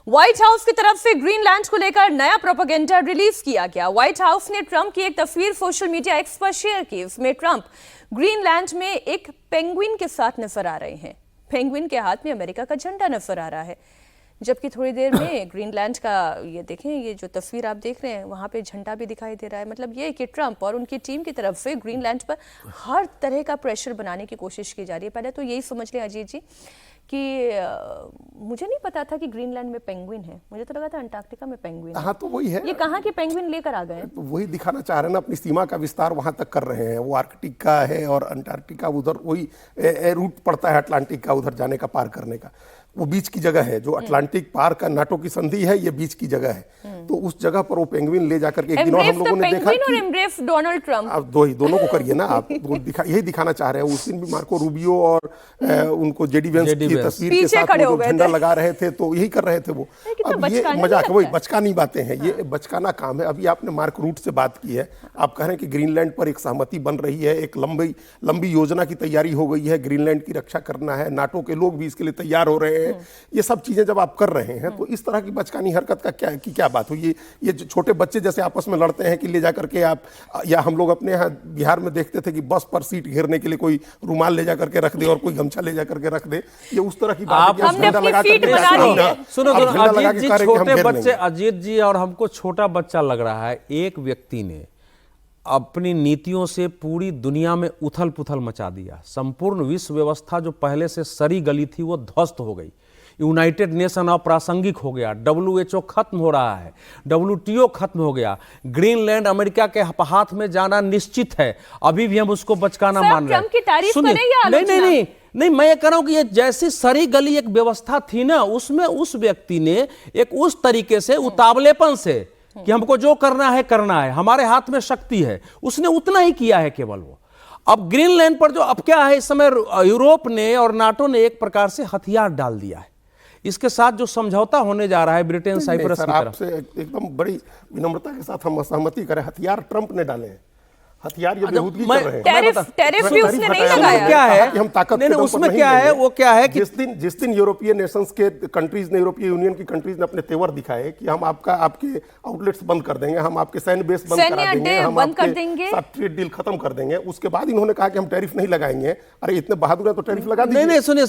White house की तरफ से ग्रीनलैंड को लेकर नया प्रोपेगेंडा रिलीज किया गया। व्हाइट हाउस ने ट्रंप की एक तस्वीर सोशल मीडिया एक्स पर शेयर की। उसमें ट्रंप ग्रीनलैंड में एक पेंगुइन के साथ नजर आ रहे हैं। पेंगुइन के हाथ में अमेरिका का झंडा नजर आ रहा है, जबकि थोड़ी देर में ग्रीनलैंड का ये देखें, ये जो तस्वीर आप देख रहे हैं वहां पे झंडा भी दिखाई दे रहा है। मतलब ये कि ट्रंप और उनकी टीम की तरफ से ग्रीनलैंड पर हर तरह का प्रेशर बनाने की कोशिश की जा रही है। पहले तो यही समझ लें अजीत जी कि मुझे नहीं पता था कि ग्रीनलैंड में पेंगुइन है, मुझे तो लगा था अंटार्कटिका में पेंगुइन है। हाँ तो वही है, ये कहाँ के पेंगुइन लेकर आ गए? तो वही दिखाना चाह रहे हैं ना, अपनी सीमा का विस्तार वहां तक कर रहे हैं। वो आर्कटिक का है और अंटार्कटिका उधर वही रूट पड़ता है अटलांटिक का, उधर जाने का, पार करने का। वो बीच की जगह है, जो अटलांटिक पार का नाटो की संधि है, ये बीच की जगह है। तो उस जगह पर वो पेंगुइन ले जाकर के एक दिन और हम लोगों ने देखा कि डोनाल्ड ट्रंप, आप दोनों को करिए ना आप, यही दिखाना चाह रहे हैं। उस दिन भी मार्को रूबियो और उनको जेडी वेंस की तस्वीर के साथ वो झंडा लगा रहे थे, तो यही कर रहे थे वो। अब ये मजाक, वही बचकानी बातें हैं, ये बचकाना काम है। अभी आपने मार्क रूट से बात की है, आप कह रहे हैं कि ग्रीनलैंड पर एक सहमति बन रही है, एक लंबी योजना की तैयारी हो गई है, ग्रीनलैंड की रक्षा करना है, नाटो के लोग भी इसके लिए तैयार हो रहे हैं। ये सब चीजें जब आप कर रहे हैं तो इस तरह की बचकानी हरकत का क्या बात हुई? ये छोटे बच्चे जैसे आपस में लड़ते हैं कि ले जाकर के आप, या हम लोग अपने यहाँ बिहार में देखते थे कि बस पर सीट घेरने के लिए कोई रुमाल ले जाकर के रख दे और कोई गमछा ले जाकर के रख दे। ये उस तरह की बात है। छोटे बच्चे, अजीत जी, और हमको छोटा बच्चा लग रहा है। एक व्यक्ति ने अपनी नीतियों से पूरी दुनिया में उथल पुथल मचा दिया। संपूर्ण विश्व व्यवस्था जो पहले से सरी गली थी वो ध्वस्त हो गई। यूनाइटेड नेशन अप्रासंगिक हो गया, WHO खत्म हो रहा है, WTO खत्म हो गया, ग्रीनलैंड अमेरिका के हाथ में जाना निश्चित है। अभी भी हम उसको बचकाना मान रहे हैं। सुनिए, नहीं, मैं ये कह रहा हूं कि ये जैसी सरी गली एक व्यवस्था थी ना, उसमें उस व्यक्ति ने एक उस तरीके से उतावलेपन से कि हमको जो करना है, हमारे हाथ में शक्ति है, उसने उतना ही किया है केवल वो। अब ग्रीनलैंड पर जो अब क्या है, इस समय यूरोप ने और नाटो ने एक प्रकार से हथियार डाल दिया है। इसके साथ जो समझौता होने जा रहा है ब्रिटेन साइप्रस की तरफ, आपसे एकदम बड़ी विनम्रता के साथ हम असहमति करें। हथियार ट्रंप ने डाले हैं, हथियार ये बेहूदगी कर रहे हैं। टैरिफ भी उसने नहीं लगाया। क्या है कि हम ताकत के उसमें क्या है, वो क्या है कि जिस दिन यूरोपीय नेशंस के कंट्रीज ने, यूरोपीय यूनियन की कंट्रीज ने अपने तेवर दिखाए कि हम आपके आउटलेट्स बंद कर देंगे, हम आपके सैन्य बेस बंद करा देंगे, हम आपके साथ ट्रेड डील खत्म कर देंगे, उसके बाद इन्होंने कहा कि हम टैरिफ नहीं लगाएंगे। अरे इतने बहादुर है तो टैरिफ लगा दीजिए। नहीं, सुनिए,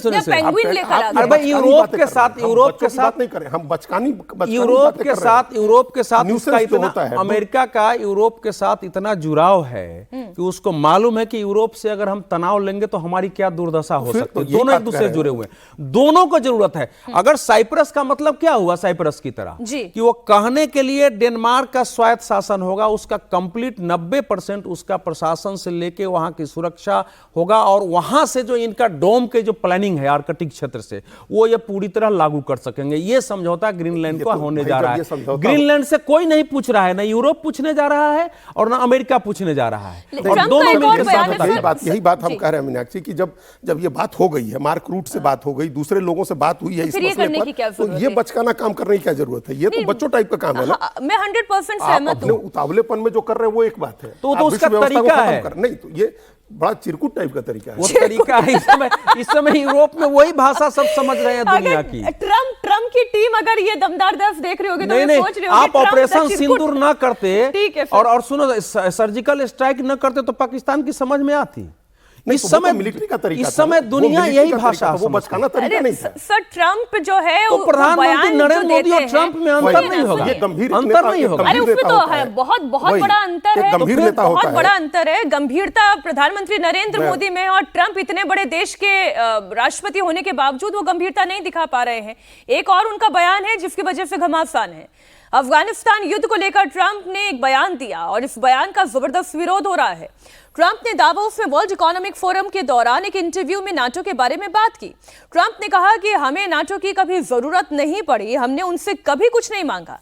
यूरोप के साथ नहीं करें, हम बचकानी यूरोप के साथ उसका इतना, अमेरिका का यूरोप के साथ इतना जुड़ाव है कि उसको मालूम है कि यूरोप से अगर हम तनाव लेंगे तो हमारी क्या दुर्दशा हो सकती है। दोनों एक दूसरे से जुड़े हुए हैं, दोनों को जरूरत है। अगर साइप्रस का मतलब क्या हुआ, साइप्रस की तरह कि वो कहने के लिए डेनमार्क का स्वायत्त शासन होगा, उसका कंप्लीट 90% उसका प्रशासन से लेके वहां की सुरक्षा होगा, और वहां से जो इनका डोम के जो प्लानिंग है आर्कटिक क्षेत्र से, वो ये पूरी तरह लागू कर सकेंगे। ये समझौता ग्रीनलैंड का होने जा रहा है। ग्रीनलैंड से कोई नहीं पूछ रहा है, ना यूरोप पूछने जा रहा है और ना अमेरिका पूछने जा रहा है, और दोनों मिलकर साथ। यही बात हम कह रहे हैं मीनाक्षी कि जब ये बात हो गई है, मार्क रूट से बात हो गई, दूसरे लोगों से बात हुई है इस मसले पर, तो ये बचकाना काम करने की क्या जरूरत है? ये तो बच्चों टाइप का काम है ना। मैं 100% सहमत हूं। उतावलेपन में जो कर रहे हैं वो एक बात है, तो उसका तरीका है नहीं, तो ये बड़ा चिरकुट टाइप का तरीका है। वो तरीका है। इस समय यूरोप में वही भाषा सब समझ रहे हैं दुनिया की। ट्रंप की टीम अगर ये दमदार दस देख रही होगी तो नहीं, सोच रही होगी आप ऑपरेशन सिंदूर ना करते, ठीक है, और सुनो, सर्जिकल स्ट्राइक न करते तो पाकिस्तान की समझ में आती। इस समय मिलिट्री का तरीका, इस समय दुनिया यही भाषा, वो बचकाना तरीका नहीं था। सर ट्रंप जो है, तो प्रधानमंत्री नरेंद्र मोदी और ट्रंप में अंतर नहीं होगा, अंतर नहीं होगा। अरे उसमें तो है बहुत बड़ा अंतर है, बहुत बड़ा अंतर है। गंभीरता प्रधानमंत्री नरेंद्र मोदी में, और ट्रंप इतने बड़े देश के राष्ट्रपति होने के बावजूद वो गंभीरता नहीं दिखा पा रहे हैं। एक और उनका बयान है जिसकी वजह से घमासान है। अफगानिस्तान युद्ध को लेकर ट्रंप ने एक बयान दिया और इस बयान का जबरदस्त विरोध हो रहा है। ट्रंप ने दावोस में वर्ल्ड इकोनॉमिक फोरम के दौरान एक इंटरव्यू में नाटो के बारे में बात की। ट्रंप ने कहा कि हमें नाटो की कभी जरूरत नहीं पड़ी, हमने उनसे कभी कुछ नहीं मांगा।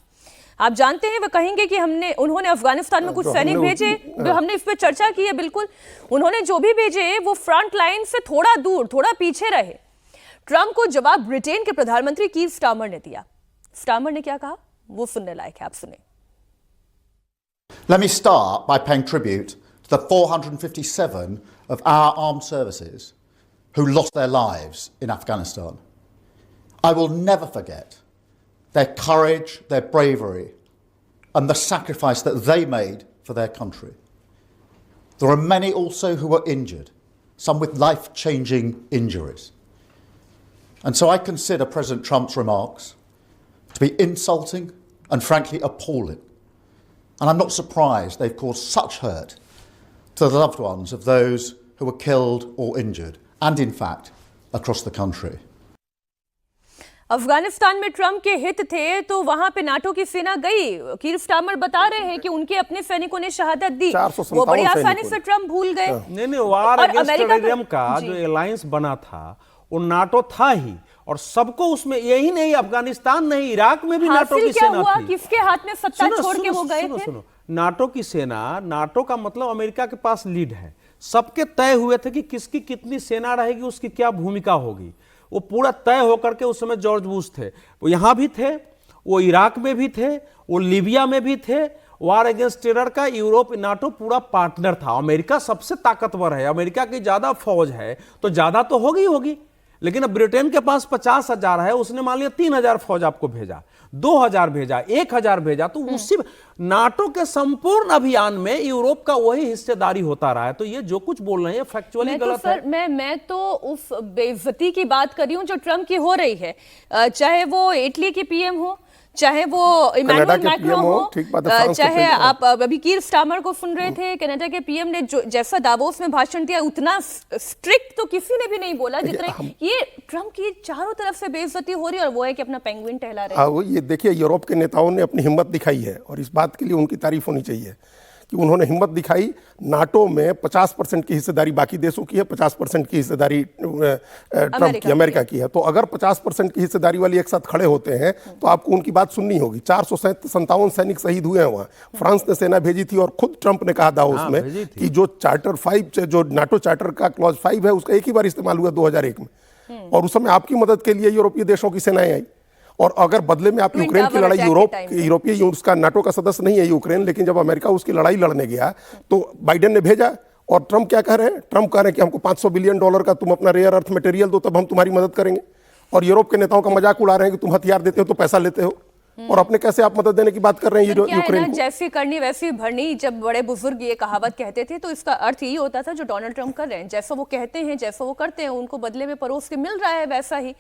आप जानते हैं वो कहेंगे कि उन्होंने अफगानिस्तान में कुछ सैनिक भेजे, हमने इस पर चर्चा की है। बिल्कुल, उन्होंने जो भी भेजे वो फ्रंट लाइन से थोड़ा दूर, थोड़ा पीछे रहे। ट्रंप को जवाब ब्रिटेन के प्रधानमंत्री कीर स्टारमर ने दिया। स्टारमर ने क्या कहा वो सुनने लायक है, आप सुने। Let me start by paying tribute to the 457 of our armed services who lost their lives in Afghanistan. I will never forget their courage, their bravery, and the sacrifice that they made for their country. There are many also who were injured, some with life-changing injuries. And so I consider President Trump's remarks to be insulting and frankly appalling. And I'm not surprised they've caused such hurt to the loved ones of those who were killed or injured, and in fact, across the country. Afghanistan में Trump के हित थे तो वहां पे NATO की सेना गई। कीर स्टार्मर बता रहे हैं कि उनके अपने सैनिकों ने शहादत दी, वो बड़ी आसानी से ट्रंप भूल गए। नहीं, वार अगेंस्ट टेररिज्म का जो अलायंस बना था वो नाटो था ही, और सबको उसमें, यही नहीं अफगानिस्तान नहीं, इराक में भी नाटो की सेना थी। किसके हाथ में सत्ता छोड़ के वो गए थे? नाटो की सेना, नाटो का मतलब अमेरिका के पास लीड है, सबके तय हुए थे कि किसकी कितनी सेना रहेगी, उसकी क्या भूमिका होगी। वो पूरा तय होकर के उस समय जॉर्ज बुश थे, वो यहां भी थे, वो इराक में भी थे, वो लीबिया में भी थे। वार अगेंस्ट टेरर का यूरोप, नाटो पूरा पार्टनर था। अमेरिका सबसे ताकतवर है, अमेरिका की ज्यादा फौज है तो ज्यादा तो होगी, लेकिन अब ब्रिटेन के पास 50,000 है, उसने मान लिया 3,000 फौज आपको भेजा, 2,000 भेजा, 1,000 भेजा, तो उसी नाटो के संपूर्ण अभियान में यूरोप का वही हिस्सेदारी होता रहा है। तो ये जो कुछ बोल रहे हैं फैक्चुअली गलत है। मैं तो उस बेइज्जती की बात कर रही हूं जो ट्रंप की हो रही है, चाहे वो इटली की पीएम हो, चाहे वो इमैनुअल मैक्रोन हो, चाहे आप अभी कीर स्टार्मर को सुन रहे थे, कनाडा के पीएम ने जो जैसा दावोस में भाषण दिया, उतना स्ट्रिक्ट तो किसी ने भी नहीं बोला जितने ये ट्रंप की चारों तरफ से बेइज्जती हो रही है, और वो है कि अपना पेंगुइन टहला रहे हैं। ये देखिए, यूरोप के नेताओं ने अपनी हिम्मत दिखाई है और इस बात के लिए उनकी तारीफ होनी चाहिए कि उन्होंने हिम्मत दिखाई। नाटो में 50% की हिस्सेदारी बाकी देशों की है, 50% की हिस्सेदारी ट्रंप की, अमेरिका की है। तो अगर 50% की हिस्सेदारी वाली एक साथ खड़े होते हैं तो आपको उनकी बात सुननी होगी। 457 सैनिक शहीद हुए हैं वहाँ। फ्रांस ने सेना भेजी थी और खुद ट्रंप ने कहा था उसमें कि जो चार्टर 5, जो नाटो चार्टर का क्लॉज 5 है, उसका एक ही बार इस्तेमाल हुआ 2001 में, और उस समय आपकी मदद के लिए यूरोपीय देशों की सेनाएं आई। और अगर बदले में आप यूक्रेन की लड़ाई, यूरोपीय उसका नाटो का सदस्य नहीं है यूक्रेन, लेकिन जब अमेरिका उसकी लड़ाई लड़ने गया तो बाइडेन ने भेजा, और ट्रंप क्या कह रहे हैं? ट्रंप कह रहे हैं कि हमको $500 बिलियन का तुम अपना रेयर अर्थ मटेरियल दो, तब हम तुम्हारी मदद करेंगे। और यूरोप के नेताओं का मजाक उड़ा रहे हैं कि तुम हथियार देते हो तो पैसा लेते हो, और अपने कैसे आप मदद देने की बात कर रहे हैं यूक्रेन को। जैसी करनी वैसी भरनी, जब बड़े बुजुर्ग ये कहावत कहते थे तो इसका अर्थ यही होता था जो डोनाल्ड ट्रंप कर रहे हैं, जैसा वो कहते हैं, जैसा वो करते हैं, उनको बदले में परोस के मिल रहा है वैसा ही।